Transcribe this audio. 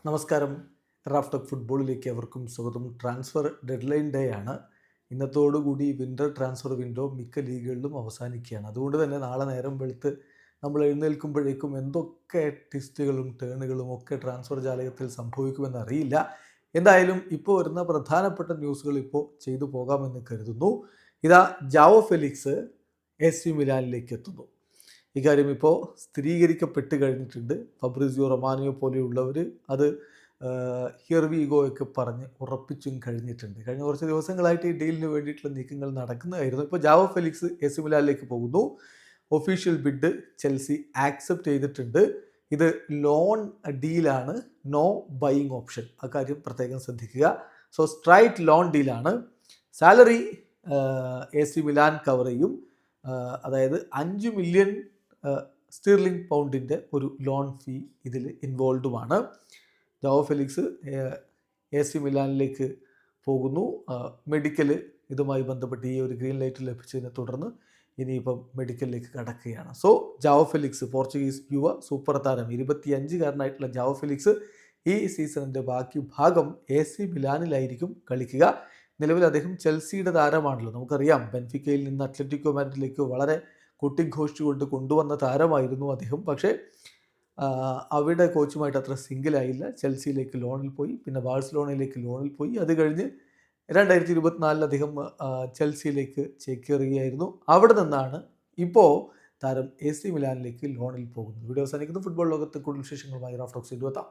നമസ്കാരം. Raf talk ഫുട്ബോളിലേക്ക് അവർക്കും സ്വാഗതം. ട്രാൻസ്ഫർ ഡെഡ്ലൈൻ ഡേ ആണ്. ഇന്നത്തോടുകൂടി വിൻ്റർ ട്രാൻസ്ഫർ വിൻഡോ മിക്ക ലീഗുകളിലും അവസാനിക്കുകയാണ്. അതുകൊണ്ട് തന്നെ നാളെ നേരം വെളുത്ത് നമ്മൾ എഴുന്നേൽക്കുമ്പോഴേക്കും എന്തൊക്കെ ട്വിസ്റ്റുകളും ടേണുകളും ഒക്കെ ട്രാൻസ്ഫർ ജാലകത്തിൽ സംഭവിക്കുമെന്ന് അറിയില്ല. എന്തായാലും ഇപ്പോൾ വരുന്ന പ്രധാനപ്പെട്ട ന്യൂസുകൾ ഇപ്പോൾ ചെയ്തു പോകാമെന്ന് കരുതുന്നു. ഇതാ ജാവോ ഫെലിക്സ് എസ് സി മിലാനിലേക്ക് എത്തുന്നു. ഇക്കാര്യം ഇപ്പോൾ സ്ഥിരീകരിക്കപ്പെട്ട് കഴിഞ്ഞിട്ടുണ്ട്. ഫബ്രിസിയോ റൊമാനിയോ പോലെയുള്ളവർ അത് ഹിയർ വി ഗോ ഒക്കെ പറഞ്ഞ് ഉറപ്പിച്ചും കഴിഞ്ഞിട്ടുണ്ട്. കഴിഞ്ഞ കുറച്ച് ദിവസങ്ങളായിട്ട് ഈ ഡീലിന് വേണ്ടിയിട്ടുള്ള നീക്കങ്ങൾ നടക്കുന്നതായിരുന്നു. ഇപ്പോൾ ജാവോ ഫെലിക്സ് എ സി മിലാനിലേക്ക് പോകുന്നു. ഒഫീഷ്യൽ ബിഡ് ചെൽസി ആക്സെപ്റ്റ് ചെയ്തിട്ടുണ്ട്. ഇത് ലോൺ ഡീലാണ്, നോ ബൈയിങ് ഓപ്ഷൻ. അക്കാര്യം പ്രത്യേകം ശ്രദ്ധിക്കുക. സോ സ്ട്രൈറ്റ് ലോൺ ഡീലാണ്. Salary A C Milan cover ചെയ്യും. അതായത് 5 മില്യൺ സ്റ്റീർലിംഗ് പൗണ്ടിൻ്റെ ഒരു ലോൺ ഫീ ഇതിൽ ഇൻവോൾവുമാണ്. ജാവോ ഫെലിക്സ് എ സി മിലാനിലേക്ക് പോകുന്നു. മെഡിക്കൽ ഇതുമായി ബന്ധപ്പെട്ട് ഈ ഒരു ഗ്രീൻ ലൈറ്റ് ലഭിച്ചതിനെ തുടർന്ന് ഇനിയിപ്പം മെഡിക്കലിലേക്ക് കടക്കുകയാണ്. സോ ജാവോ ഫെലിക്സ്, പോർച്ചുഗീസ് യുവ സൂപ്പർ താരം, 25-കാരനായിട്ടുള്ള ജാവോ ഫെലിക്സ് ഈ സീസണിൻ്റെ ബാക്കി ഭാഗം എ സി മിലാനിലായിരിക്കും കളിക്കുക. നിലവിൽ അദ്ദേഹം ചെൽസിയുടെ താരമാണല്ലോ. നമുക്കറിയാം, ബെൻഫിക്കയിൽ നിന്ന് അത്ലറ്റിക്കോ മാഡ്രിഡിലേക്ക് വളരെ കൊട്ടിഘോഷിച്ചുകൊണ്ട് കൊണ്ടുവന്ന താരമായിരുന്നു അദ്ദേഹം. പക്ഷേ അവിടെ കോച്ചുമായിട്ട് അത്ര സിംഗിളായില്ല. ചെൽസിയിലേക്ക് ലോണിൽ പോയി, പിന്നെ ബാഴ്സലോണയിലേക്ക് ലോണിൽ പോയി. അത് കഴിഞ്ഞ് 2024 അദ്ദേഹം ചെൽസിയിലേക്ക് ചേക്കേറുകയായിരുന്നു. അവിടെ നിന്നാണ് ഇപ്പോൾ താരം എ സി മിലാനിലേക്ക് ലോണിൽ പോകുന്നത്. വീഡിയോ അവസാനിക്കുന്നു. ഫുട്ബോൾ ലോകത്ത് കൂടുതൽ വിശേഷങ്ങളുമായി റാഫ് ടോക്സിൽ എത്താം.